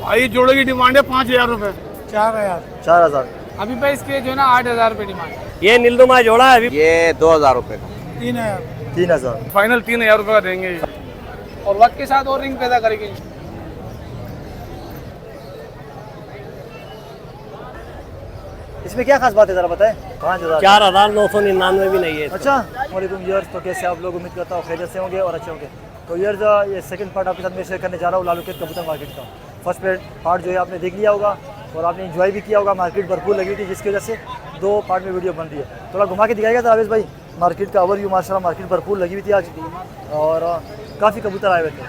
भाई जोड़े की डिमांड है 5,000 रुपए। 4,000। अभी भाई इसके जो है ना 8,000 रुपए डिमांड। ये नीलदुमा जोड़ा है अभी ये 2,000 रुपए का। 3,000। फाइनल 3,000 रुपए का देंगे और वक्त के साथ और रिंग पैदा करेंगे। इसमें क्या खास बात है जरा बताएं। 5,000। 4,999 भी नहीं है। अच्छा वालेकुम व्यूअर्स, तो कैसे आप लोग, उम्मीद करता हूँ खैरियत से होंगे और अच्छे होंगे। तो व्यूअर्स ये सेकंड पार्ट आपके साथ मैं शेयर करने जा रहा हूँ लालू खेत कबूतर मार्केट का। फर्स्ट पार्ट जो है आपने देख लिया होगा और आपने एंजॉय भी किया होगा। मार्केट भरपूर लगी थी जिसकी वजह से 2 पार्ट में वीडियो बन रही है। थोड़ा घुमा के दिखाएगा था आवेश भाई मार्केट का ओवरव्यू। माशाल्लाह मार्केट भरपूर लगी हुई थी आज और काफ़ी कबूतर आए हुए थे।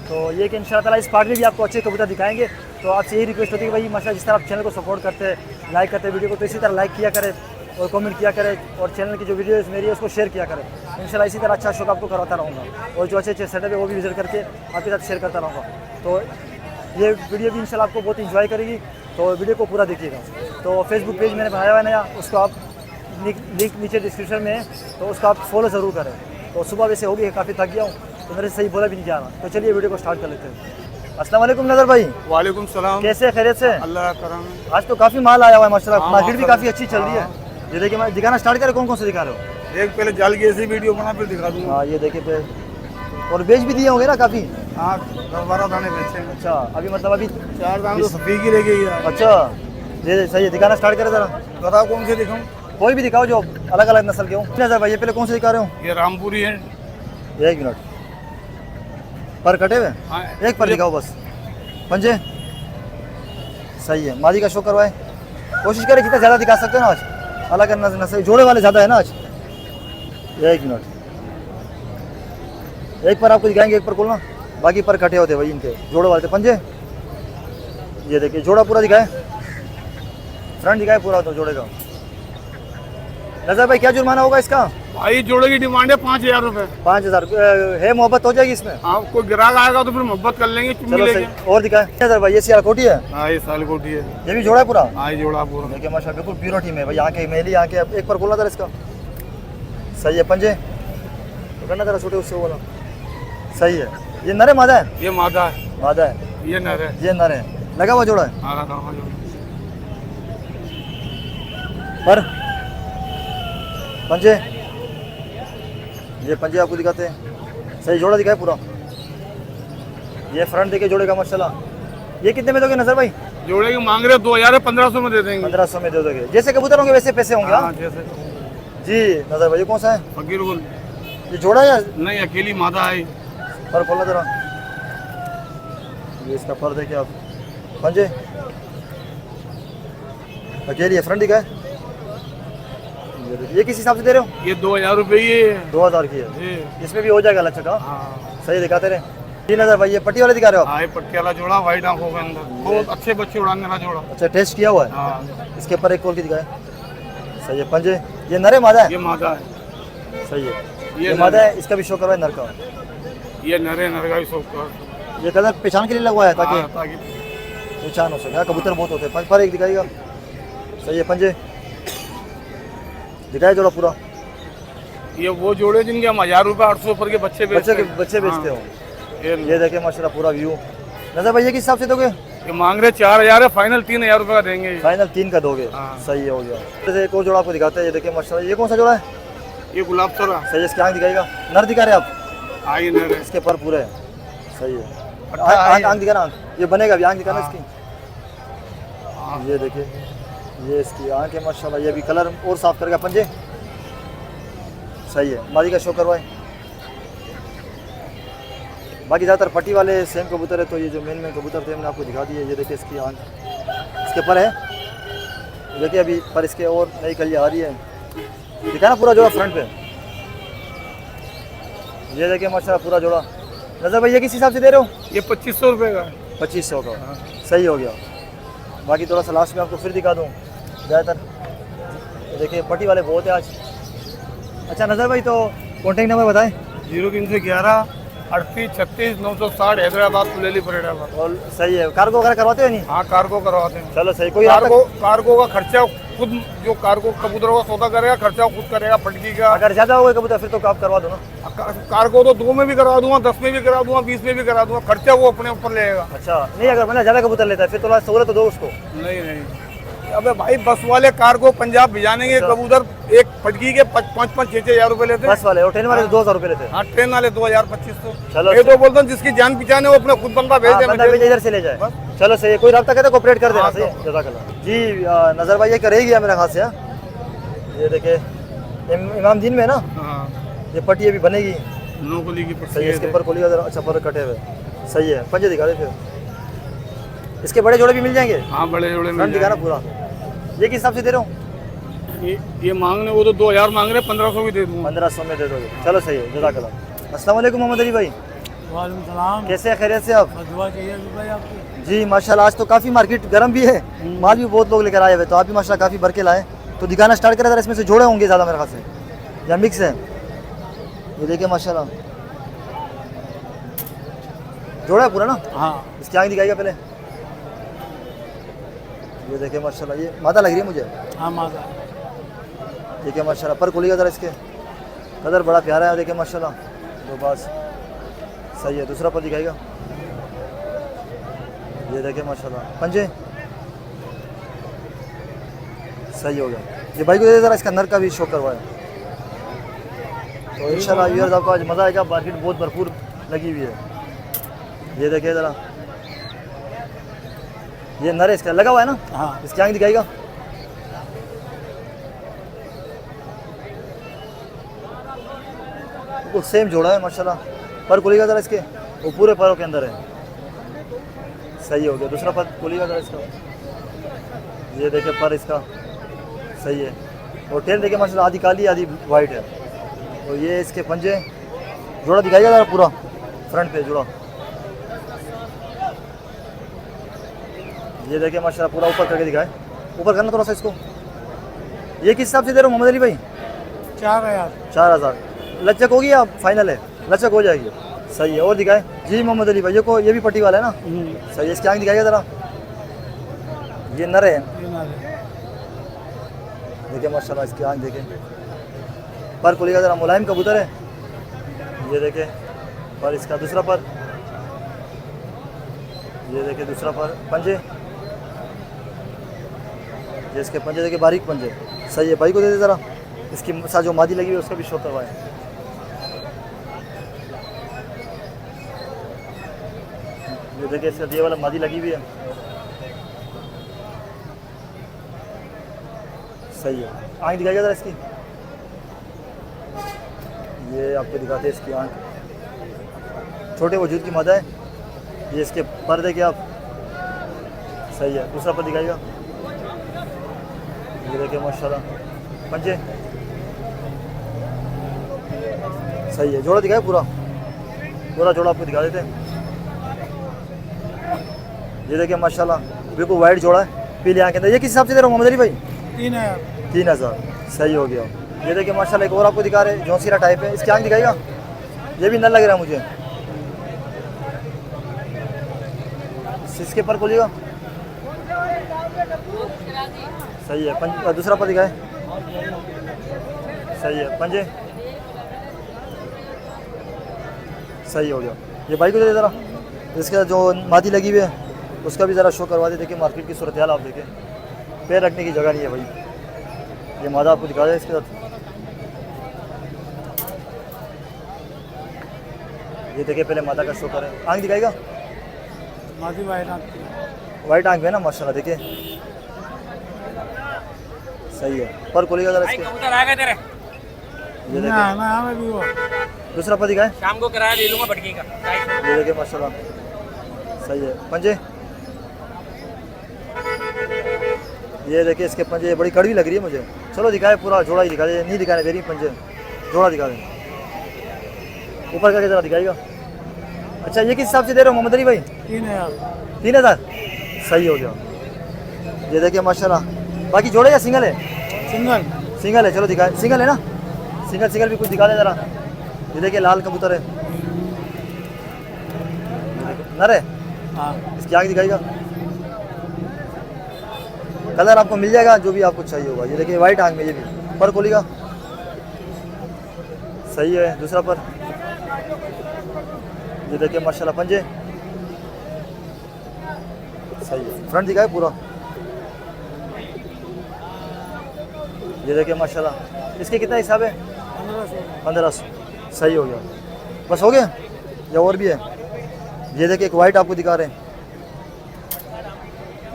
तो ये कि इंशाअल्लाह इस पार्ट में भी आपको अच्छे कबूतर दिखाएंगे। तो आपसे यही रिक्वेस्ट होती है कि भाई माशाल्लाह जिस तरह आप चैनल को सपोर्ट करते हैं, लाइक करते हैं वीडियो को, तो इसी तरह लाइक किया करें और कमेंट किया करें और चैनल की जो वीडियोस मेरी है उसको शेयर किया करें। इंशाल्लाह इसी तरह अच्छा शौक आपको कराता रहूँगा और जो अच्छे अच्छे सेटअप है वो भी विजिट करके आपके साथ शेयर करता रहूँगा। तो ये वीडियो भी इंशाल्लाह आपको बहुत इंजॉय करेगी, तो वीडियो को पूरा देखिएगा। तो फेसबुक पेज मैंने बनाया हुआ है नया, उसको आप लिंक नीचे डिस्क्रिप्शन में है, तो उसको आप फॉलो ज़रूर करें। तो सुबह वैसे होगी काफ़ी थक गया हूँ तो मेरे से सही बोला भी नहीं जा रहा। तो चलिए वीडियो को स्टार्ट कर लेते हैं। अस्सलाम वालेकुम नज़र भाई। वालेकुम सलाम। कैसे खैरियत से? अल्लाह करम। आज तो काफ़ी माल आया हुआ है माशाल्लाह। हाँ, मार्केट भी माशाल्लाह। काफ़ी अच्छी चल रही है। ये देखिए मैं दिखाना स्टार्ट करें, कौन कौन से दिखा रहे हो? एक पहले जाल की ऐसी वीडियो बना फिर दिखा दूंगा। हाँ ये देखिए पे और बेच भी दिए होंगे ना काफ़ी। हाँ 10-12 दाने बेचे हैं। अच्छा अभी मतलब अभी 4 दाने तो सफेद की रह गई है। अच्छा ये सही है, दिखाना स्टार्ट करें ज़रा। बताओ कौन से दिखाऊं? कोई भी दिखाओ जो अलग अलग नस्ल के हो। नज़र भाई ये पहले कौन से दिखा रहे हो? ये रामपुरी है। 1 मिनट पर कटे हुए हाँ, एक पर दिखाओ बस। पंजे सही है। मादी का शो करवाए, कोशिश करें जितना ज़्यादा दिखा सकते हैं ना आज। अलग नस्ल जोड़े वाले ज़्यादा है ना आज। 1 मिनट एक पर आपको दिखाएंगे, एक पर खोलना, बाकी पर कटे होते भाई इनके जोड़े वाले थे पंजे। ये देखिए जोड़ा पूरा दिखाए, फ्रंट दिखाए पूरा तो जोड़े का। नजर भाई क्या जुर्माना होगा इसका? भाई जोड़े की डिमांड है 5,000 रुपए। 5,000 है। मोहब्बत हो जाएगी इसमें? हाँ कोई ग्राहक आएगा तो फिर मोहब्बत कर लेंगे, चुम्मी चलो लेंगे। सही और दिखाए। नजर भाई ये सियालकोटी है। हाँ ये सालकोटी है। ये भी जोड़ा है पूरा। हाँ ये जोड़ा पूरा। देखिए माशाल्लाह बिल्कुल प्योर टीम है भाई। आंखें मेली आंखें। एक पर बोला था इसका सही है। पंजे तो करना जरा छोटे उससे बोला सही है। ये नर है मादा है? ये मादा है। मादा है। ये नर है। ये नर है, लगा हुआ जोड़ा है। हाँ लगा हुआ जोड़ा। पर पंजे ये पंजे आपको दिखाते हैं। सही जोड़ा दिखाए पूरा। ये फ्रंट देखे जोड़े का माशाल्लाह। ये कितने में दोगे नजर भाई? जोड़े की मांग रहे 2,000 है, 1,500 में दे देंगे। 1500 में दे दोगे। जैसे कबूतर होंगे वैसे पैसे होंगे। हाँ हाँ जैसे जी। नजर भाई ये कौन सा है? फकीर गुल। ये जोड़ा है या नहीं अकेली मादा है। पर खोलना जरा। ये इसका पर देखिए आप। पंजे अकेली है, फ्रंट दिखाए। ये किस हिसाब से दे रहे हो? ये 2,000 रुपये ही है। 2,000 की है। जी। इसमें भी हो जाएगा लच्छा का। हाँ सही दिखाते रहे। 3,000 भाई। ये पट्टी वाले दिखा रहे हो आप? हाँ ये पट्टी वाला जोड़ा वाइट आंखों के अंदर बहुत अच्छे बच्चे उड़ाने वाला जोड़ा। अच्छा टेस्ट किया हुआ है। हाँ इसके ऊपर एक खोल के दिखाए। सही है। पंजे ये नर है मादा है? ये मादा है। सही है। ये ये मादा है। इसका भी शो करवाए नर का। ये नरे नरगा भी सब कर। ये कलर पहचान के लिए लगवाया है ताकि हाँ, ताकि पहचान हो सके। हाँ कबूतर बहुत होते हैं। पर एक दिखाएगा। सही है। पंजे दिखाए जोड़ा पूरा। ये वो जोड़े जिनके हम 1,000 रुपये 800 पर के बच्चे बेचते हैं। बच्चे बेचते हो। ये ये देखिए माशाल्लाह पूरा व्यू। नजर भाई ये किस हिसाब से दोगे? ये मांग रहे 4,000 है, फाइनल 3,000 रुपये का देंगे। फाइनल 3 का दोगे। हाँ। सही हो गया। जैसे एक और जोड़ा आपको दिखाते हैं। ये देखिए माशाल्लाह ये कौन सा जोड़ा है? ये गुलाब तोरा। सही है। इसकी आँख दिखाएगा। नर दिखा रहे आप? आई नर है। इसके पर पूरे है। सही है। अच्छा, आँख दिखाना। आँख ये बनेगा अभी। आँख दिखाना हाँ। इसकी। हाँ। ये देखिए ये इसकी आँख है माशाल्लाह। ये भी कलर और साफ करेगा। पंजे सही है। मादी का शो करवाए। बाकी ज़्यादातर पट्टी वाले सेम कबूतर है। तो ये जो मेन कबूतर थे हमने आपको दिखा दिए। ये देखिए इसकी आँख इसके पर है। देखिए अभी पर इसके और नई कलियाँ आ रही है। दिखाना पूरा जोड़ा फ्रंट पे। ये देखिए माशाल्लाह पूरा जोड़ा। नजर भाई ये किस हिसाब से दे रहे हो? ये 2,500 रुपये का। 2500 का। सही हो गया। बाकी थोड़ा सा लास्ट में आपको फिर दिखा दूँ। ज़्यादातर देखिए पट्टी वाले बहुत है आज। अच्छा नजर भाई तो कॉन्टेक्ट नंबर बताएं। 0311 38 36 960 हैदराबाद कुलेली फरीदाबाद। और सही है, कार्गो वगैरह करवाते हो नहीं? हाँ कार्गो करवाते हैं। चलो सही। कोई कार्गो का खर्चा खुद, जो कार्गो कबूतरों का सौदा करेगा खर्चा खुद करेगा, फटकी का। अगर ज्यादा हो गए कबूतर फिर तो आप करवा दो ना। कार्गो तो 2 में भी करवा दूंगा, 10 में भी करा दूंगा, 20 में भी करा दूंगा, खर्चा वो अपने ऊपर लेगा। अच्छा नहीं, अगर मतलब ज्यादा कबूतर लेता है फिर थोड़ा सहूलत तो दो उसको। नहीं नहीं, अबे भाई बस वाले कार्गो पंजाब भिजाने के कबूतर एक फटकी के 5-5-6-6 रुपए लेते हैं बस वाले, और ट्रेन वाले 2000 रुपए लेते हैं। हाँ ट्रेन वाले 2000-2500। चलो ये तो बोलता हूँ जिसकी जान पहचान है वो अपने खुद बंदा भेज दे, बंदा भेजे इधर से ले जाए। चलो सही है, कोई रब्ता कहता है कोऑपरेट कर देना। सही है, जज़ाकल्लाह जी। नजर भाई ये करेगी मेरे ख्याल से। ये देखे इमाम दिन में ना, हाँ ये पट्टी अभी बनेगी। नौकली की सही है, इसके ऊपर खोलिए उधर। अच्छा पर कटे हुए, सही है। पंजे दिखा दे फिर। इसके बड़े जोड़े भी मिल जाएंगे? हाँ बड़े जोड़े फ्रंट दिखाना पूरा। ये किस हिसाब से दे रहा हूँ? ये मांगने वो तो 2000 मांग रहे, 1500 भी दे दूंगा। 1500 में दे दोगे? चलो सही है, जज़ाकल्लाह। अस्सलाम वालेकुम मोहम्मद अली भाई, वालेकुम सलाम। कैसे हैं, खैरियत से आप? दुआ चाहिए भाई आपकी। जी माशाल्लाह, आज तो काफ़ी मार्केट गर्म भी है, माल भी बहुत लोग लेकर आए हुए, तो आप भी माशाल्लाह काफ़ी भर के लाए। तो दिखाना स्टार्ट करें, इसमें से जोड़े होंगे ज़्यादा मेरे ख्याल से या मिक्स है? ये देखिए माशाल्लाह जोड़ा है पूरा ना। हाँ इसकी आँख दिखाएगा पहले। ये देखिए माशाल्लाह, ये मादा लग रही है मुझे। हाँ मादा। ठीक है माशाल्लाह, पर खोलिएगा ज़रा, इसके कलर बड़ा प्यारा है। देखिए माशाल्लाह, दो बास सही है। दूसरा पर दिखाएगा। ये देखिए माशाल्लाह, पंजे सही हो गया। ये भाई को दे ज़रा, इसका नर का भी शो करवाया। तो इंशाल्लाह व्यूअर्स आपको आज मज़ा आएगा, मार्केट बहुत भरपूर लगी हुई है। ये देखिए ज़रा, ये नर है, इसका लगा हुआ है ना। हाँ इसकी आँख दिखाएगा। बिल्कुल सेम जोड़ा है माशाल्लाह। पर खोलिएगा ज़रा इसके, वो पूरे पैरों के अंदर है। सही हो गया। दूसरा पर खोलिएगा ज़रा इसका। ये देखिए पर इसका सही है। और टेल देखिए माशाल्लाह, आधी काली आधी वाइट है। तो ये इसके पंजे, जोड़ा दिखाएगा ज़रा पूरा फ्रंट पे जोड़ा। ये देखिए माशाल्लाह, पूरा ऊपर करके दिखाए। ऊपर करना थोड़ा सा इसको। ये किस हिसाब से दे रहा हूँ मोहम्मद अली भाई? 4000। लचक होगी या फाइनल है? लचक हो जाएगी, सही है। और दिखाए जी मोहम्मद अली भाई को, ये भी पट्टी वाला है ना। सही है। इसकी आँख दिखाइए ज़रा। ये नर है, देखिए माशाल्लाह, इसकी आँख देखें। पर खोलिएगा ज़रा, मुलायम कबूतर है। ये देखें पर इसका दूसरा पर, ये देखिए दूसरा पर पंजे, ये इसके पंजे देखिए, बारीक पंजे। सही है, भाई को दे दे ज़रा। इसकी साथ जो मादी लगी हुई है उसका भी शो करवाएं। ये देखिए इसका ये वाला मादी लगी हुई है। सही है। आँख दिखाइएगा ज़रा इसकी। ये आपको दिखाते हैं इसकी आँख, छोटे वजूद की मादा है। ये इसके पर देखिए आप, सही है। दूसरा पर दिखाइएगा। ये देखिए माशाल्लाह, पंजे सही है। जोड़ा दिखाए पूरा, पूरा जोड़ा आपको दिखा देते हैं। ये देखिए माशाल्लाह, बिल्कुल वाइट जोड़ा है, पीले आँख के अंदर। ये किस हिसाब से दे रहा हूँ मोहम्मद अली भाई? 3000। सही हो गया। ये देखिए माशाल्लाह, एक और आपको दिखा रहे हैं, जौसीरा टाइप है। इसकी आँख दिखाएगा। ये भी नर लग रहा है मुझे। इसके पर खोलिएगा। सही है। दूसरा पर दिखाए। सही है। पंजे सही हो गया। ये भाई को दे ज़रा। इसका जो मादी लगी हुई है उसका भी ज़रा शो करवा दे। देखिए मार्केट की सूरत हाल आप देखें, पैर रखने की जगह नहीं है भाई। ये मादा आपको दिखा दे इसके साथ। ये देखिए पहले मादा का शो करें। आँख दिखाएगा। मादी वाइट आँख है ना माशाल्लाह, देखिए सही है। पर खोलिएगा ज़रा इसके। ये देखिए दूसरा पर दिखाए। शाम को किराया ले लूंगा भटकी का। ये देखिए माशाल्लाह, सही है। पंजे ये देखिए इसके पंजे, ये बड़ी कड़वी लग रही है मुझे। चलो दिखाए पूरा जोड़ा ही दिखा दे, नहीं दिखाने दे रही पंजे, जोड़ा दिखा दे। ऊपर करके ज़रा दिखाएगा। अच्छा ये किस हिसाब से दे रहे हो मोहम्मद अली भाई? 3000। सही हो गया। ये देखिए माशाल्लाह। बाकी जोड़े या सिंगल है? सिंगल है। चलो दिखाए, सिंगल है ना। सिंगल भी कुछ दिखा दे ज़रा। ये देखिए लाल कबूतर है। नर है, हाँ इसकी आँख दिखाएगा। कलर आपको मिल जाएगा जो भी आपको चाहिए होगा। ये देखिए वाइट आँख में, ये भी पर खोलेगा, सही है। दूसरा पर, ये देखिए माशाल्लाह पंजे, सही है। फ्रंट दिखाए पूरा, ये देखिए माशाल्लाह। इसके कितना हिसाब है? 1500, सही हो गया। बस हो गया या और भी है? ये देखिए एक वाइट आपको दिखा रहे हैं,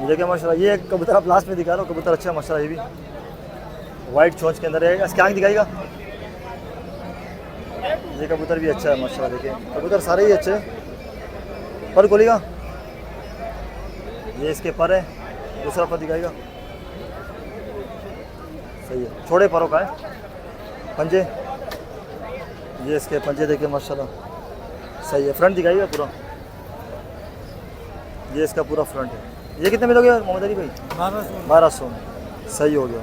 ये देखिए माशाल्लाह। ये कबूतर आप लास्ट में दिखा रहे हो, कबूतर अच्छा है माशाल्लाह। ये भी वाइट चोंच के अंदर है। इसकी आँख दिखाएगा। ये कबूतर भी अच्छा है माशाल्लाह। देखिए कबूतर सारे ही अच्छे हैं। पर खोलेगा, ये इसके पर है। दूसरा पर दिखाएगा, सही है। छोटे परों का है। पंजे, ये इसके पंजे देखिए माशाल्लाह, सही है। फ्रंट दिखाइएगा पूरा, ये इसका पूरा फ्रंट है। ये कितने में दोगे मोहम्मद अली भाई? 1200 में, सही हो गया।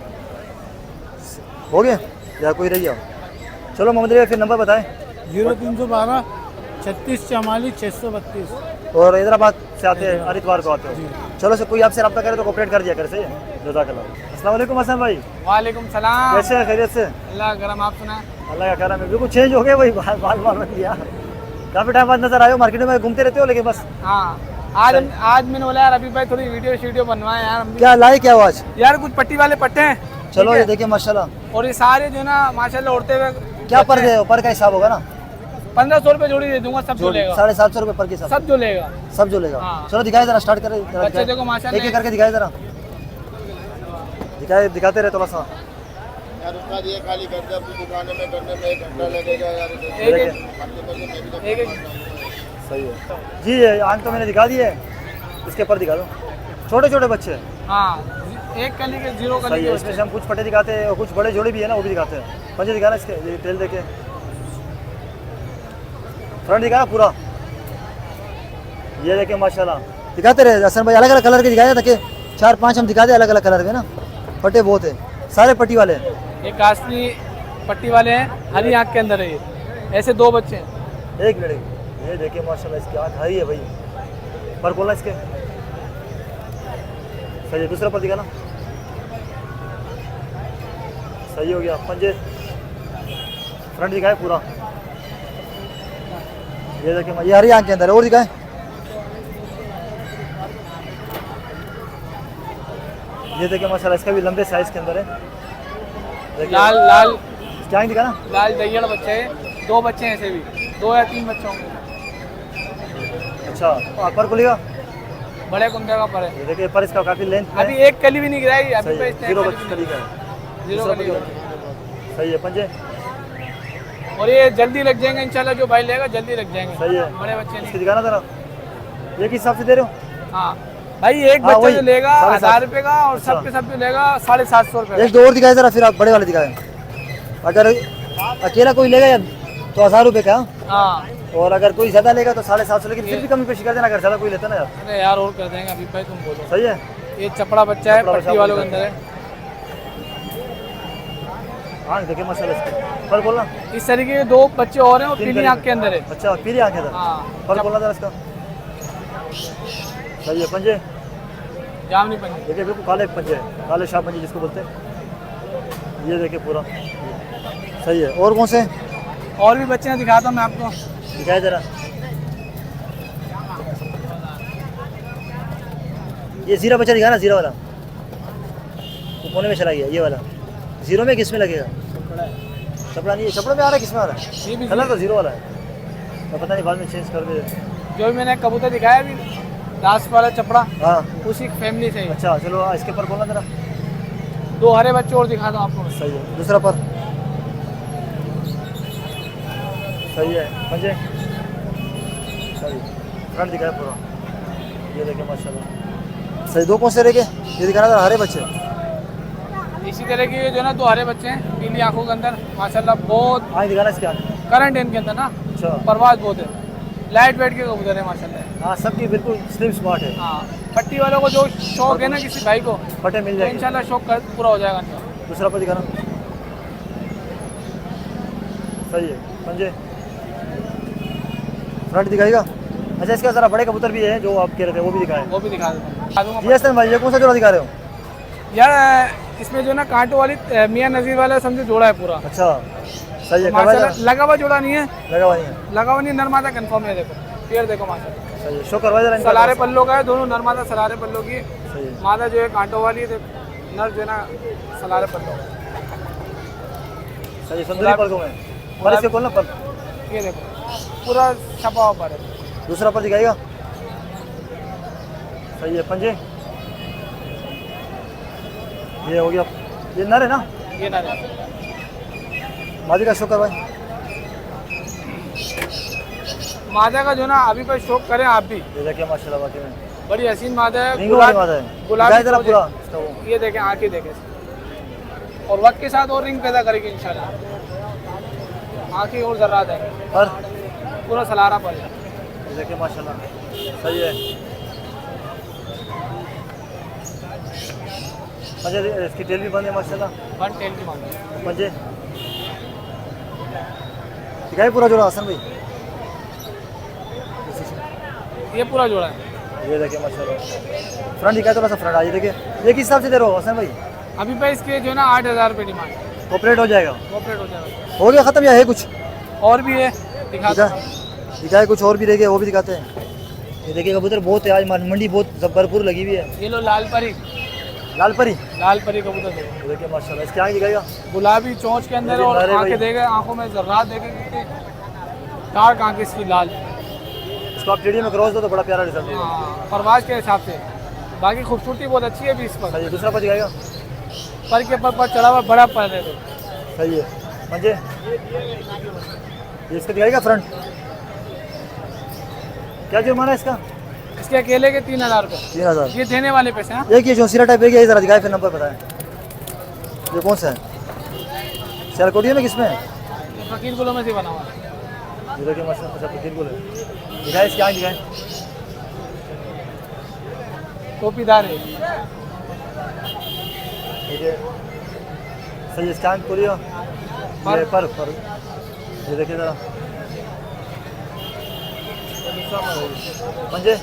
हो गया या कोई रह गया? चलो मोहम्मद अली भाई फिर नंबर बताएं। 0312 36 44 632। और हैदराबाद से आते हैं, हर इतवार को आते हो। चलो सर, कोई आपसे रब्ता करे तो कोऑपरेट कर दिया कर, सही है। जज़ाकल्लाह। अस्सलाम वालेकुम हसन भाई, वालेकुम सलाम। कैसे हैं? खैरियत से? अल्लाह करम, आप सुना? अल्लाह का करम है। बिल्कुल चेंज हो गए भाई, बाल बाल बन गया। काफ़ी टाइम बाद नजर आए हो, मार्केट में घूमते रहते हो लेकिन बस। हाँ, आज मैंने बोला यार अभी भाई थोड़ी वीडियो बनवाए यार हम भी। क्या लाए क्या हो आज? यार कुछ पट्टी वाले पट्टे हैं। चलो ठीक ये है? देखिए माशाल्लाह। और ये सारे जो है ना माशाल्लाह उड़ते हुए क्या पर दे, पर का हिसाब होगा ना? 1500 रुपये जोड़ी दे दूंगा, सब जो लेगा। 750 रुपये पर के हिसाब, सब जो लेगा। सब जो लेगा। हाँ। चलो दिखाए जरा, स्टार्ट करें जरा, बच्चे दिखाए। देखो माशाल्लाह। एक एक करके दिखाए जरा, दिखाते रहे थोड़ा सा। यार उसका ये खाली कर दे, अपनी दुकान में करने में 1 घंटा लगेगा यार। एक सही है जी। ये आंख तो मैंने दिखा दी है, इसके पर दिखा दो। छोटे छोटे बच्चे हैं, हाँ, एक कली के 0 कली सही के है। बच्चे। इसमें से हम कुछ पट्टे दिखाते हैं और कुछ बड़े जोड़े भी है ना, वो भी दिखाते हैं। पंजे दिखाना इसके, ये टेल देखे, फ्रंट दिखाना पूरा, ये देखे माशाल्लाह। दिखाते रहे हसन भाई, अलग अलग कलर के दिखाए ताकि 4-5 हम दिखा दे अलग अलग कलर के ना। पट्टे बहुत है, सारे पट्टी वाले हैं। ये कास्टली पट्टी वाले हैं, हरी आँख के अंदर है ये। ऐसे 2 बच्चे हैं। एक मिनट, ये देखिए माशाल्लाह, इसकी आँख हरी है भाई। पर बोला इसके, सही है। दूसरा पर दिखाना, सही हो गया। पंजे, फ्रंट दिखाए पूरा, ये देखिए ये हरी आँख के अंदर है। और दिखाए, ये देखिए माशाल्लाह, इसका भी लंबे साइज के अंदर है। देखिए लाल क्या आँख दिखाना, लाल दहियाड़ बच्चे हैं। 2 बच्चे हैं ऐसे भी, 2 या 3 बच्चे होंगे। अच्छा। पर खुलेगा, बड़े कुंदे का पर है। ये देखिए पर इसका काफ़ी लेंथ में अभी एक कली भी नहीं गिराई, अभी सही पे है। इसने 0 एक बच्चे कली भी का है, नहीं- 0 दूसरा कली पर है। सही है। पंजे, और ये जल्दी लग जाएंगे इंशाल्लाह, जो भाई लेगा जल्दी लग जाएंगे। सही है। बड़े बच्चे इसकी नहीं। दिखाना जरा, ये किस हिसाब से दे रहे हो? हाँ भाई, एक हाँ, बच्चा वही, जो लेगा 750 1000 रुपये का, और अच्छा। सब के सब जो लेगा 750 रुपये एक दो और दिखाए जरा, फिर आप बड़े वाले दिखाए। अगर अकेला कोई लेगा तो 1000 रुपये का, का। हाँ, और अगर कोई ज़्यादा लेगा तो 750, लेकिन फिर भी कमी पेशी कर देना अगर ज़्यादा कोई लेता ना यार। अरे यार और कर देंगे अभी भाई, तुम बोलो। सही है। ये चपड़ा बच्चा है, चपड़ा बच्चा पट्टी वालों के बोलते अंदर है। हाँ देखिए माशाल्लाह, इसके पर बोलना। इस तरीके के 2 बच्चे और हैं, और 3 पीली आँख के अंदर है। अच्छा, पीली आँख है इधर। हाँ, पर बोलना जरा इसका, सही है। पंजे जामनी पंजी। देखिए, बिल्कुल काले पंजे हैं, काले शाह पंजे जिसको बोलते हैं। ये देखिए पूरा सही है। और कौन से और भी बच्चे हैं, दिखाता हूँ मैं आपको। दिखाए जरा, ये जीरा बच्चा दिखाना, जीरा वाला वो कोने में चला गया। ये वाला जीरो में किस में लगेगा? चपड़ा नहीं है, चपड़ा में आ रहा है, किस में आ रहा है? ये भी कलर तो जीरो वाला है, मैं पता नहीं बाद में चेंज कर दे। जो भी मैंने कबूतर दिखाया अभी, लास्ट वाला चपड़ा, हाँ उसी फैमिली से ही। अच्छा, चलो इसके पर बोलना जरा। 2 हरे बच्चे और दिखा दो आपको। सही है। दूसरा पर सही है। पंजे सही, फ्रंट दिखाया पूरा, ये देखे माशाल्लाह सही। 2 कौन से रह गए? ये दिखाना था, हरे बच्चे। इसी तरह के जो है ना 2 हरे बच्चे हैं, पीली आंखों के अंदर माशाल्लाह, बहुत हाँ दिखाना इसके आगे। करंट है इनके अंदर ना, अच्छा, परवाज बहुत है। लाइट वेट के कबूतर है माशाल्लाह। हाँ सबकी बिल्कुल स्लिम स्पॉट है। हाँ, पट्टी वालों को जो शौक है ना किसी भाई को, फटे मिल तो जाएंगे। इंशाल्लाह शौक पूरा हो जाएगा। दूसरा पर दिखाना, सही है। पंजे, फ्रंट दिखाएगा, अच्छा, इसके जरा बड़े कबूतर भी है जो आप कह रहे थे, वो भी दिखाएं। वो भी दिखा दूंगा जी हसन भाई, ये कौन सा जोड़ा दिखा रहे हो? यार। इसमें जो ना कांटों वाली मियां नजीर वाला समझो जोड़ा है पूरा। अच्छा, सही है। माशाल्लाह लगा हुआ जोड़ा नहीं है, लगा हुआ नहीं है, लगा हुआ नहीं, नरमादा कंफर्म है। देखो पेड़ देखो माशाल्लाह, सही है। शो करवा जरा इनका। सलारे पल्लों का है, दोनों नरमादा सलारे पल्लों की। सही है, मादा जो है कांटों वाली है, नर जो है ना सलारे पल्लों। सही है। सुंदरी पलकों में पर इसके खोलना पर। ये देखो पूरा छपा हुआ पर है। दूसरा पर दिखाएगा। सही है। पंजे ये हो गया, ये नर है ना? ये नर है। मादी का शो करवाएं। मादा का जो ना अभी पर शौक करें आप भी। ये देखिए माशाल्लाह, वाकई में बड़ी हसीन मादा है, रिंगों वाली मादा है। गुलाबी दिखाई जरा चौधरी। पूरा इसका वो। ये देखें, आंखें देखें, और वक्त के साथ और रिंग पैदा करेगी इंशाल्लाह। आंखें और जर्रात है, पर पूरा सलारा पर है। ये देखिए माशाल्लाह, सही है। पंजे इसकी टेल भी बंद है माशाल्लाह। वन टेल की मांग है। पंजे दिखाई पूरा जोड़ा हसन भाई। ये पूरा जोड़ा है। ये देखिए माशाल्लाह, फ्रंट दिखाई थोड़ा सा फ्रंट। ये देखिए, ये किस हिसाब से दे रहे हो हसन भाई? अभी पे इसके जो ना 8,000 रुपये डिमांड है। ऑपरेट हो जाएगा? ऑपरेट हो जाएगा। हो गया खत्म या है कुछ? और भी है, दिखा दिखा दिखाए कुछ और भी देखे, वो भी दिखाते हैं। ये देखिए कबूतर बहुत है आज, मंडी बहुत भरपूर लगी हुई है। ये लो लाल परी, लाल परी। लाल परी कबूतर देखो, ये देखिए माशाल्लाह, इसके आगे दिखाएगा। गुलाबी चोंच के अंदर, अरे और भाई। आंखें देखे, आंखों में जर्रात देखे, कितनी डार्क आंखें इसकी लाल। इसको आप टीडी में क्रॉस दो तो बड़ा प्यारा रिजल्ट देगा। हाँ, परवाज के हिसाब से बाकी खूबसूरती बहुत अच्छी है भी इस पर। सही है। दूसरा पर दिखाएगा। पर के पर चढ़ा हुआ बड़ा पर है। तो सही है। पंजे ये इसका दिखाएगा फ्रंट। क्या जुर्माना है इसका? इसके अकेले के 3,000 रुपये। 3,000। ये देने वाले पैसे हैं। एक ये जो सीरा टाइप है, ये जरा दिखाए फिर नंबर बताएं। ये कौन सा है? सियालकोटिया में किसमें है? ये फकीर गुलों में से बना हुआ है। ये देखिए माशाल्लाह, अच्छा फकीर बोले। दिखाए इसके आगे दिखाएं। टोपीदार है। देखिए सही है। स्कैन खोलिए। ये पर ये देखिए जरा। पंजे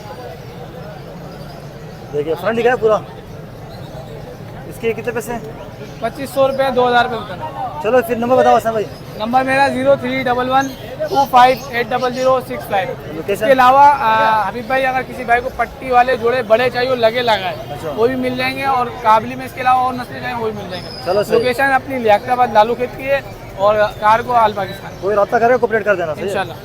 देखिए, फ्रंट दिखाया पूरा। इसके कितने पैसे हैं? 2,500 रुपये, 2,000 रुपये बताना। चलो फिर नंबर बताओ हसन भाई। नंबर मेरा 0311258065। लोकेशन? इसके अलावा हबीब भाई, अगर किसी भाई को पट्टी वाले जोड़े बड़े चाहिए और लगे लगाए, अच्छा। वो भी मिल जाएंगे। और काबली में इसके अलावा और नस्लें चाहिए, वो भी मिल जाएंगे। चलो सही। लोकेशन अपनी लियाकताबाद लालू खेत की है, और कार्गो आल पाकिस्तान। कोई रब्ता करे कोऑपरेट कर देना। सही है? इंशाल्लाह।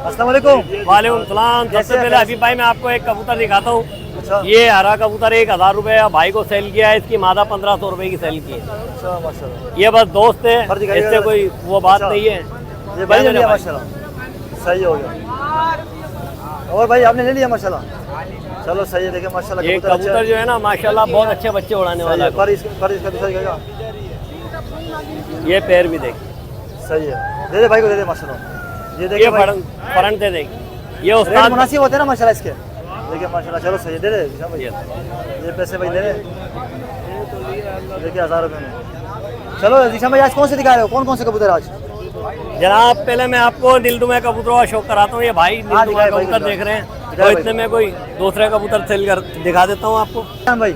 अस्सलाम वालेकुम। वालेकुम सलाम। कैसे सबसे हैं? पहले हबीब भाई मैं आपको एक कबूतर दिखाता हूँ। अच्छा ये हरा कबूतर 1,000 रुपये भाई को सेल किया है। इसकी मादा 1,500 रुपये की सेल की है। अच्छा माशाल्लाह। ये बस दोस्त है, पर दिखाइएगा इससे जरा। कोई वो बात अच्छा। नहीं है। ये भाई ने मेरे लिया भाई। माशाल्लाह, सही हो गया। और भाई आपने ले लिया माशाल्लाह। चलो सही है। देखिए माशाल्लाह ये कबूतर अच्छा कबूतर है। जो है ना माशाल्लाह बहुत अच्छे बच्चे उड़ाने सही वाला है। है। पर इसका दूसरा दिखाएगा। ये पैर भी देख, सही है। दे दे भाई को, दे दे माशाल्लाह। ये ये देखिए भाई, फ्रंट से देख। ये रेट उस्ताद मुनासिब होते हैं ना माशाल्लाह इसके। देखिए माशाल्लाह, चलो सही है। दे दे निशान भाई, ये पैसे भाई ले ले। देखिए 1,000 रुपये में। चलो निशान भाई, आज कौन से दिखा रहे हो? कौन कौन से कबूतर आज? जनाब पहले मैं आपको नीलदुमे कबूतरों का शौक कराता हूँ। ये भाई नीलदुमा दिखाए भाई, कबूतर दिखाए। देख रहे हैं, दिखाए तो भाई। इतने में कोई दूसरे कबूतर सेल कर दिखा देता हूँ आपको। निशान भाई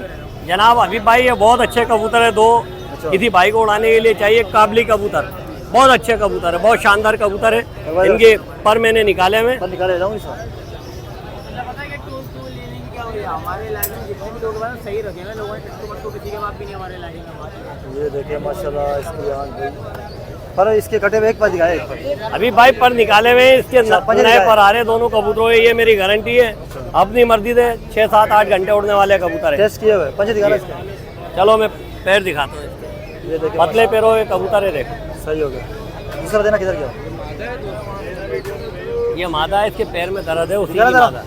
जनाब हबीब भाई ये बहुत अच्छे कबूतर है। दो अच्छा। किसी भाई को उड़ाने के लिए चाहिए। काबली कबूतर बहुत अच्छे कबूतर है, बहुत शानदार कबूतर है। इनके पर मैंने निकाले हुए। पर निकाले जाऊँ इस हमारे इलाके में जितने भी लोग हैं सही रखे हैं, लोगों ने टट्टू किसी के बाप भी नहीं हमारे इलाके में। ये देखिए माशाल्लाह इसकी आंख भाई। पर इसके कटे हुए एक पर दिखाए, एक पर। अभी भाई पर निकाले हुए हैं। इसके अच्छा, पंजे नए दिखाए। पर आ रहे हैं दोनों कबूतरों। ये मेरी गारंटी है, अपनी मर्जी से 6, 7, 8 घंटे उड़ने वाले कबूतर है। टेस्ट किए हुए पंजे दिखा रहा है इसके। चलो मैं पैर दिखाता हूँ इसके। ये देखिए पतले पैरों के कबूतर है, देखो। सही हो गया। दूसरा देना किधर गया? ये मादा है, इसके पैर में दर्द है, उसी की दिखा रहा मादा।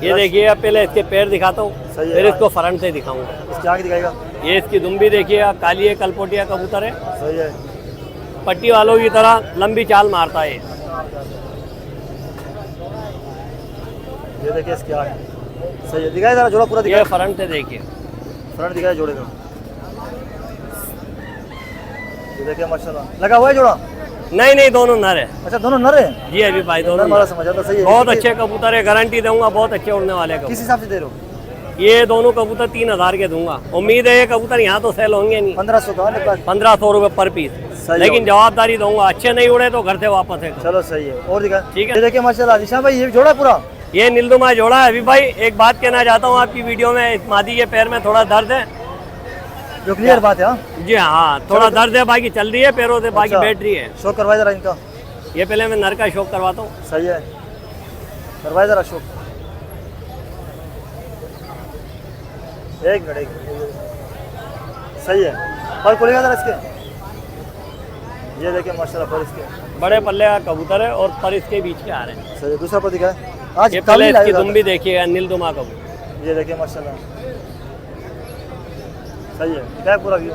ये देखिए, अब पहले इसके पैर दिखाता हूँ, सही है। फिर इसको फ्रंट से दिखाऊंगा। इसकी आंख दिखाएगा। ये इसकी दुम्बी देखिए, काली है, कलपोटिया कबूतर है। सही है। पट्टी वालों की तरह लंबी चाल मारता है। ये देखिए इसकी आंख। सही है। दिखाए जरा जोड़ा पूरा ये दिखाए। फ्रंट से देखिए। फ्रंट दिखाए जोड़े का। ये देखिए माशाल्लाह लगा हुआ है जोड़ा। नहीं नहीं, दोनों नर है। अच्छा दोनों नर है? जी अभी भाई, दोनों नर वाला नर। समझ आता, सही है। बहुत अच्छे कबूतर है, गारंटी दूंगा, बहुत अच्छे उड़ने वाले कबूतर। किस हिसाब से दे रहे हो? ये दोनों कबूतर 3000 के दूंगा। उम्मीद है ये कबूतर यहाँ तो सेल होंगे नहीं। 1500 का 1500 रुपए पर पीस, सही लेकिन हो। जवाबदारी दूंगा, अच्छे नहीं उड़े तो घर से वापस है। चलो सही है। और दिखा, ठीक है। ये देखिए माशाल्लाह निशान भाई, ये जोड़ा पूरा ये नीलदुमा जोड़ा है। अभी भाई एक बात कहना चाहता हूँ आपकी वीडियो में, इस मादी के पैर में थोड़ा दर्द है। जो क्लियर बात है। हाँ जी हाँ, थोड़ा दर्द है, बाकी चल रही है पैरों से, बाकी अच्छा। बैठ रही है। शो करवाए जरा इनका। ये पहले मैं नर का शौक करवाता हूँ। सही है, करवाए जरा शो। एक मिनट, एक मिनट। सही है। और खोलेगा जरा इसके। ये देखिए माशाल्लाह पर इसके बड़े पल्ले का कबूतर है और पर इसके बीच के आ रहे हैं। सही है। दूसरा पर दिखा है आज ये काली पहले इसकी लाएगा। दुम भी देखिएगा, नीलदुमा कबूतर। ये देखिए माशाल्लाह, सही है। दिखाए पूरा व्यू।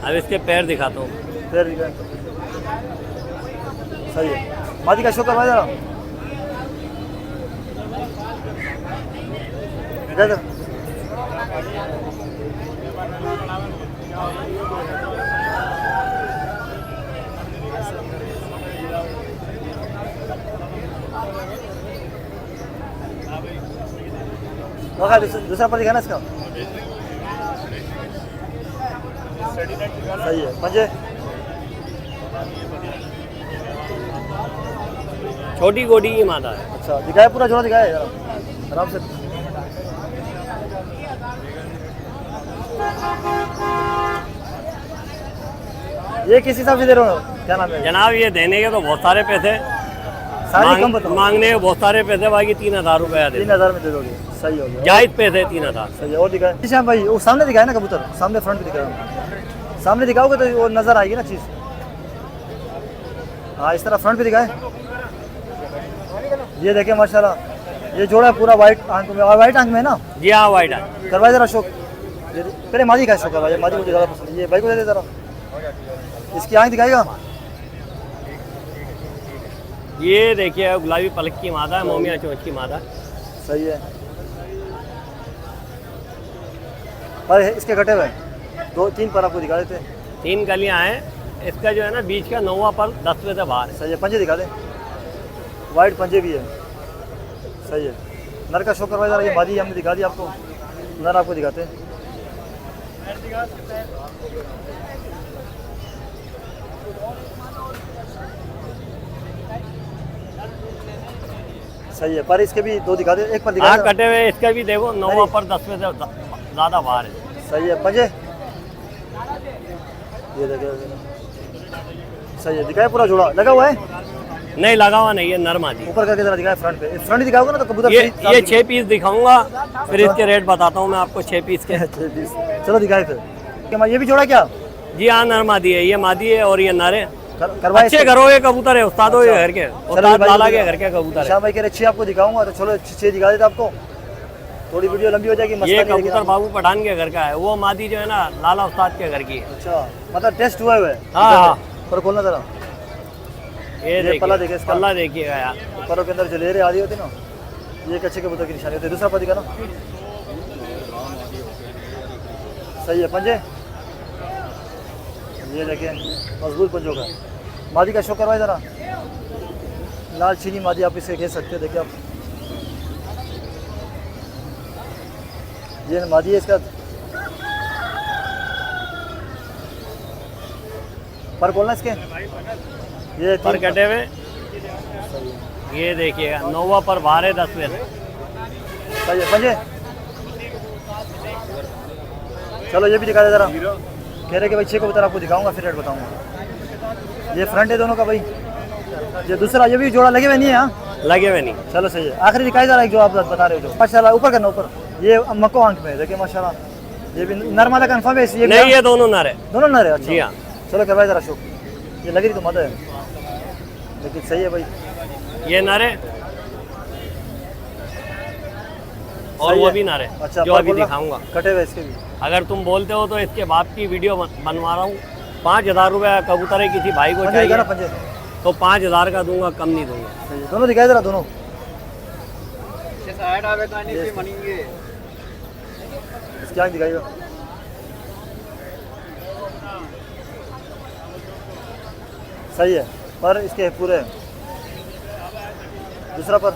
अब इसके पैर दिखाता हूँ। फिर दिखाए, सही है। मादी का शो करवाए जरा। दिखाए जरा। दूसरा पर दिखाना इसका। सही है। पंजे छोटी गोडी की मादा है। अच्छा दिखाए, पूरा जोड़ा दिखाए जरा आराम से। ये किस हिसाब से दे रहे हो? क्या नाम है? जनाब ये देने के तो बहुत सारे पैसे, सारे कम बताओ। मांगने के बहुत सारे पैसे, बाकी 3000 रुपया दे। 3000 में दे दोगे? सही हो गया। जायज पैसे 3000। सही है। और दिखाए श्याम भाई, वो सामने दिखाए ना कबूतर, सामने फ्रंट पे दिखाए। सामने दिखाओगे तो वो नजर आएगी ना चीज़। हाँ इस तरह फ्रंट पे दिखाए। ये देखे माशाल्लाह, ये जोड़ा पूरा वाइट आंख में, और वाइट आंख में है ना। जी हाँ, वाइट है। करवाए जरा शो। पहले मादी का शो करवाए, मादी मुझे ज़्यादा पसंद है। ये भाई को दे दे जरा, इसकी आंख दिखाएगा। ये देखिए गुलाबी पलक की मादा है, मोमिया चोंच की मादा। सही है। और इसके कटे हुए 2-3 पर आपको दिखा देते हैं। 3 कलियां हैं। इसका जो है ना बीच का 9वां पर 10वें से बाहर है। सही है। पंजे दिखा दें, वाइट पंजे भी है। सही है। नर का शो करवाए जरा। ये मादी हमने दिखा दी आपको, नर आपको दिखाते हैं। सही है। पर इसके भी 2 दिखा दे, एक पर दिखा हाँ दे। कटे हुए इसका भी देखो, 9वां पर 10वें से ज़्यादा बाहर है। सही है। पंजे ये देखो, सही है। दिखाए पूरा जोड़ा लगा हुआ है, नहीं लगा हुआ नहीं है, नर मादी। ऊपर करके जरा दिखाए फ्रंट पे। फ्रंट दिखाओगे ना तो कबूतर ये 6 पीस दिखाऊंगा, फिर इसके रेट बताता हूँ मैं आपको 6 पीस के। चलो दिखाए फिर। ये भी जोड़ा क्या? जी हाँ, नर मादी है। ये मादी है और ये नर है। करवाए अच्छे घरों के कबूतर है, उस्तादों के घर के, उस्ताद लाला के घर के कबूतर है। शाम भाई कह रहे 6 आपको दिखाऊंगा, तो चलो 6 दिखा देता आपको। थोड़ी वीडियो लंबी हो जाएगी। ये कबूतर बाबू पठान के घर का है, वो मादी जो है ना लाला उस्ताद के घर की है। अच्छा, मतलब टेस्ट हुआ है। हाँ हाँ। पर खोलना जरा। ये देखिए पल्ला देखिए इसका। पल्ला देखिएगा यार, परों के अंदर जो लेरे आ रही होती ना, ये एक अच्छे कबूतर की निशानी होती है। दूसरा पर दिखाना। सही है। पंजे ये देखिए, मजबूत पंजों का। मादी का शो करवाए जरा। लाल चीनी मादी आप इसे कह सकते हो। देखिए आप, ये मादी है इसका। पर बोलना इसके, ये पर कटे हुए। ये देखिएगा 9वां पर बाहर है 10वें से। सही है। पंजे चलो ये भी दिखा दे जरा। कह रहे कि भाई 6 कबूतर आपको दिखाऊंगा, फिर रेट बताऊंगा। ये फ्रंट है दोनों का भाई। ये दूसरा, ये भी जोड़ा लगे हुए नहीं है। हाँ लगे हुए नहीं। चलो सही है। आखिरी दिखाई जरा एक जो आप बता रहे हो जो। माशाल्लाह ऊपर करना, ऊपर। ये मक्को आंख में है, देखिए माशाल्लाह। ये भी नर मादा कंफर्म है। ये नहीं, ये दोनों नर है। दोनों नर है। अच्छा जी हाँ। चलो करवाए जरा शो। ये लगी तो मादा है, लेकिन सही है भाई। ये नर है और सही वो है। भी नर है। अच्छा, जो पर अभी बोलना, दिखाऊंगा। कटे हुए इसके भी। अगर तुम बोलते हो तो इसके बाप की वीडियो बनवा रहा हूँ। 5000 रुपये कबूतर है, किसी भाई को पंजे चाहिए दिखा ना, पंजे। तो 5000 का दूंगा, कम नहीं दूंगा। सही है। दोनों दिखाए जरा, दोनों। इसकी आँख दिखाइएगा। सही है, पर इसके पूरे दूसरा पर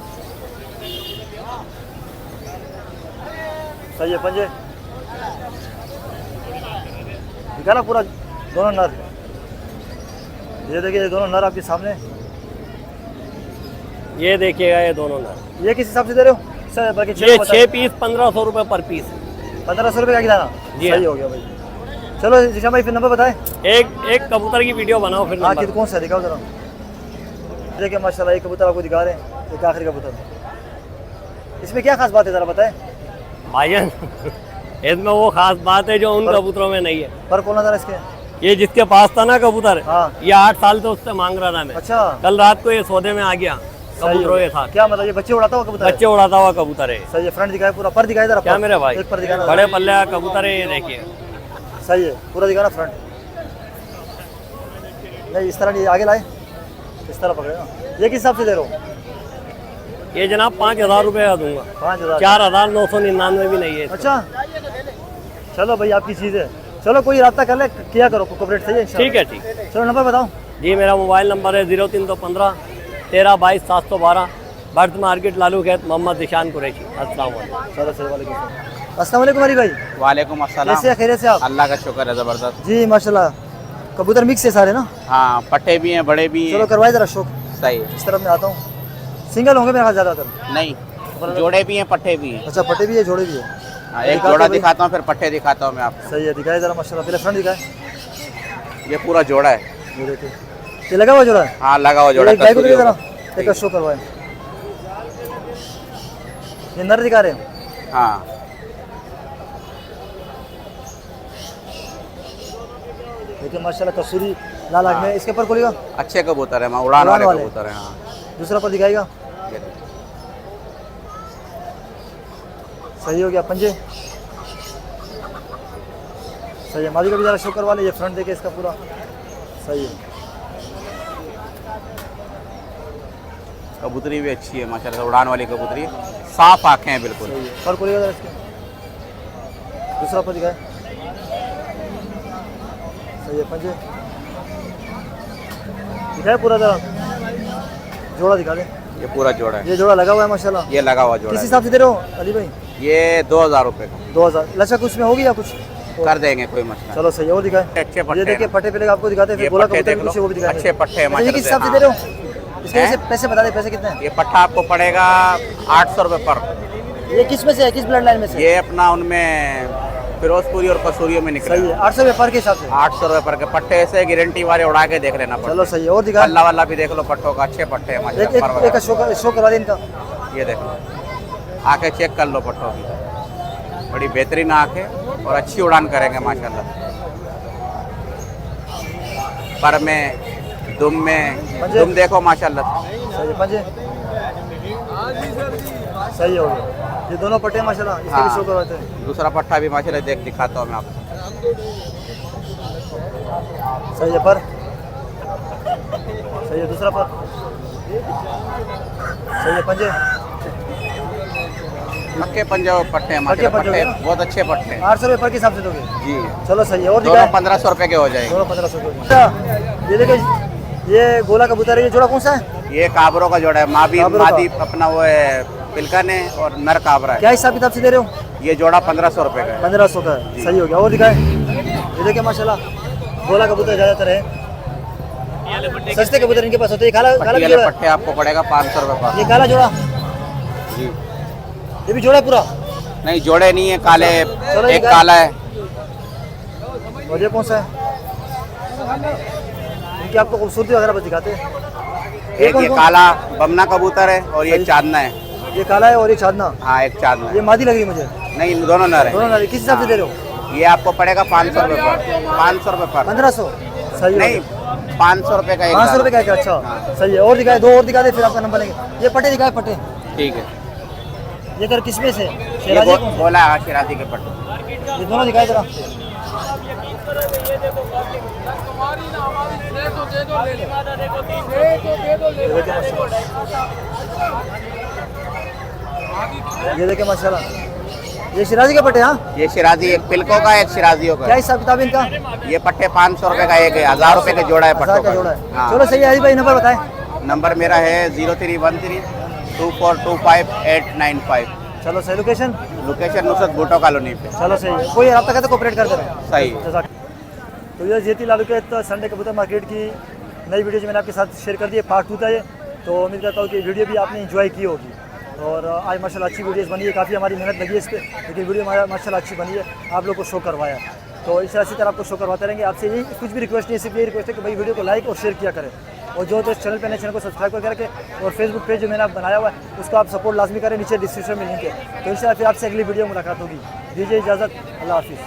सही है, पंजे निकाला पूरा, दोनों नर। ये देखिए ये दोनों नर आपके सामने, ये देखिएगा ये दोनों नर। ये किस हिसाब से दे रहे हो सर? बाकी ये 6 पीस 1500 रुपये पर पीस। 1500 रुपये का खिलाना, जी सही हो गया भाई। चलो जिशान भाई फिर नंबर बताएं। एक कबूतर की वीडियो बनाओ फिर हाँ नंबर। कौन सा दिखाओ जरा। देखिए माशाल्लाह एक कबूतर आपको दिखा रहे हैं, एक आखिरी कबूतर। इसमें क्या खास बात है जरा बताएं। भाईजान इसमें वो खास बात है जो उन कबूतरों में नहीं है। पर कौन नजर इसके? ये जिसके पास था ना कबूतर, हाँ। ये 8 साल से उससे मांग रहा था मैं। अच्छा कल रात को ये सौदे में आ गया कबूतरों के साथ। क्या मतलब ये बच्चे उड़ाता हुआ कबूतर है? बच्चे उड़ाता हुआ कबूतर है। सही है, फ्रंट दिखाए पूरा, पर दिखाए जरा। क्या पर। मेरे भाई, एक पर दिखाना, बड़े पल्ले का कबूतर है ये देखिए। सही है, पूरा दिखाना फ्रंट। नहीं इस तरह नहीं, आगे लाए, इस तरह पकड़े ना। ये किस हिसाब से दे रहे हो? ये जनाब 5000 रुपये का दूंगा। 5000। 4999 भी नहीं है। अच्छा चलो भाई आपकी चीज़ है, चलो कोई रास्ता कर ले, किया करो कोऑपरेट, सही है इंशाल्लाह। ठीक है ठीक है। चलो नंबर बताओ। जी मेरा मोबाइल नंबर है 0315 1322 712, बर्थ मार्केट लालू खेत, मोहम्मद निशान कुरैशी। अस्सलाम वालेकुम। चलो सही वालेकुम। अस्सलाम वालेकुम अली भाई, वालेकुम अस्सलाम। कैसे हैं, खैरियत से आप? अल्लाह का शुक्र है ज़बरदस्त। जी माशाल्लाह, कबूतर मिक्स है सारे ना? हाँ पट्टे भी हैं, बड़े भी चलो हैं। करवाए जरा शौक, सही है। इस तरफ में आता हूँ। सिंगल होंगे मेरे ख्याल ज़्यादातर। नहीं जोड़े भी हैं, पट्टे भी हैं। अच्छा पट्टे भी है, जोड़े भी है। हाँ, एक दिखाते जोड़ा भाई। दिखाता हूँ फिर पट्टे दिखाता हूँ मैं आपको। सही है, दिखाए जरा माशाल्लाह। पहले फ्रंट दिखाए, ये पूरा जोड़ा है। ये देखिए ये लगा हुआ जोड़ा है। हाँ लगा हुआ जोड़ा एक गाय को कसूरी दिखाए होगा। जरा, एक का शो करवाए। ये नर दिखा रहे हैं। हाँ देखिए माशाल्लाह कसूरी लाल आँख में, इसके पर खोलिएगा। अच्छे कबूतर है, मैं उड़ान वाले वाले। कबूतर है। हाँ दूसरा पर दिखाएगा, ये देखो। सही हो गया। पंजे सही है, मादी का भी ज़रा शो करवा ले। ये फ्रंट देखे इसका पूरा, सही है। कबूतरी भी अच्छी है माशाल्लाह, उड़ान वाली कबूतरी है, साफ आँखें हैं बिल्कुल। सही है, पर खोलिएगा जरा इसके। दूसरा पर दिखाए, सही है। पंजे दिखाए पूरा, जरा जोड़ा दिखा दे। ये पूरा जोड़ा है, ये जोड़ा लगा हुआ है माशाल्लाह। ये लगा हुआ जोड़ा किस है। हिसाब से दे रहे हो अली भाई? ये 2000 रुपये का 2000। लचक कुछ में होगी या कुछ? कर देंगे, कोई मसला चलो सही है, और दिखाए। अच्छे पट्टे ये देखिए हैं। पट्टे पहले आपको दिखाते हैं, ये फिर बोला पट्टे कबूतर देख कुछ है लो, वो भी दिखाएंगे। अच्छे पट्टे हैं अच्छा, ये किस हिसाब से माशाल्लाह दे रहे हो? इसके हैं? पैसे बता दे, पैसे कितने हैं? ये पट्टा आपको पड़ेगा 800 रुपये पर। ये किस में से है, किस ब्लड लाइन में से? ये अपना उनमें फिरोजपुरी और कसूरियों में निकला। सही है, 800 रुपये पर के हिसाब से। 800 रुपये पर के पट्टे से गारंटी वाले उड़ा के देख लेना पड़ता चलो सही है, और दिखा। अल्लाह वाला भी देख लो पट्टों का, अच्छे पट्टे हैं एक माशाल्लाह। एक शो करवा दे इनका। ये देखो, आके चेक कर लो पट्टों की, बड़ी बेहतरीन आँख है और अच्छी उड़ान करेंगे माशाल्लाह। पर में दुम देखो माशाल्लाह। सही है, पंजे सही हो गया। ये दोनों पट्टे माशाल्लाह, इसके भी हाँ। शो करवाते हैं। दूसरा पट्टा भी माशाल्लाह दिखाता हूँ मैं आपको। सही है, पर सही है। दूसरा पर सही है। पंजे पक्के पंजाब पट्टे हैं माशाल्लाह, पक्के पंजाब पट्टे ना? बहुत अच्छे पट्टे हैं 800 रुपये पर के हिसाब से दोगे? जी। चलो सही है, और दोनों दिखाए। 1500 रुपये के हो जाएंगे। दोनों 1500 रुपये। ये देखिए ये गोला कबूतर है, ये जोड़ा कौन सा है? ये काबरों का जोड़ा है, काबरों का। मादी अपना वो है पिलकन है और नर काबरा है। क्या हिसाब किताब से दे रहे हो? ये जोड़ा 1500 रुपये का है। 1500 का है, सही हो गया। और दिखाए, ये देखिए माशाल्लाह गोला कबूतर ज़्यादातर है, सस्ते कबूतर इनके पास होते हैं। काला काला पट्टी भी वाले जोड़ा है। पट्टे आपको पड़ेगा 500 रुपये पर। ये काला जोड़ा, जी ये भी जोड़ा है पूरा। नहीं जोड़े नहीं है, काले चलो, एक ये काला है। और ये कौन सा है? इनकी आपको खूबसूरती वगैरह बस दिखाते हैं। एक ये काला बमना कबूतर है और ये सही। चांदना है। ये काला है और ये चांदना। हाँ एक चांदना ये है। मादी लग रही है मुझे, नहीं दोनों नर है। दोनों नारी। किस हिसाब से दे रहे हो? ये आपको पड़ेगा 500 रुपये पर। 500 रुपये पर 1500। सही नहीं, 500 रुपये का एक 500 रुपये दाना। का है क्या? अच्छा सही है, और दिखाए, दो और दिखा दे, फिर आपका नंबर लेंगे। ये पट्टे दिखाए, पट्टे ठीक है। ये कर किस में से? ये शेराजी कौन सा? बोला है शिराजी के पट्टे। ये दोनों दिखाए जरा। ये देखे माशाल्लाह, ये शिराजी के पट्टे हाँ ये शिराजी, एक पिलकों का एक शिराजियों क्या का। हिसाब किताब है इनका? ये पट्टे 500 रुपए का एक है, 1000 रुपए का जोड़ा है 1000 पट्टों का का। जोड़ा है। हाँ। चलो सही है अजीज भाई, नंबर बताएं। नंबर मेरा है 03132425 चलो सही, location? Location Nusrat Bhutto colony पे। चलो सही है, कोई रब्ता करते कोऑपरेट कर दे रहे हैं। सही। जज़ाक। तो ये जेती लालू के तो संडे कबूतर मार्केट की नई वीडियो जो मैंने आपके साथ शेयर कर दी है, पार्ट 2 था ये। तो उम्मीद करता हूँ कि वीडियो भी आपने एंजॉय की होगी। और आज माशाल्लाह अच्छी वीडियोस बनी है, काफ़ी हमारी मेहनत लगी है इस पर, लेकिन वीडियो हमारा माशाल्लाह अच्छी बनी है, आप लोग को शो करवाया। तो इसी तरह आपको शो करवाते रहेंगे। आपसे यही कुछ भी रिक्वेस्ट नहीं, सिर्फ यही रिक्वेस्ट है कि भाई वीडियो को लाइक और शेयर किया करें, और जो तो चैनल पे नए चैनल को सब्सक्राइब करके, और फेसबुक पेज जो मैंने बनाया हुआ है उसको आप सपोर्ट लाजमी करें, नीचे डिस्क्रिप्शन में लिंक है। तो इंशाल्लाह फिर आपसे अगली वीडियो में मुलाकात होगी। दीजिए इजाज़त, अल्लाह हाफिज़।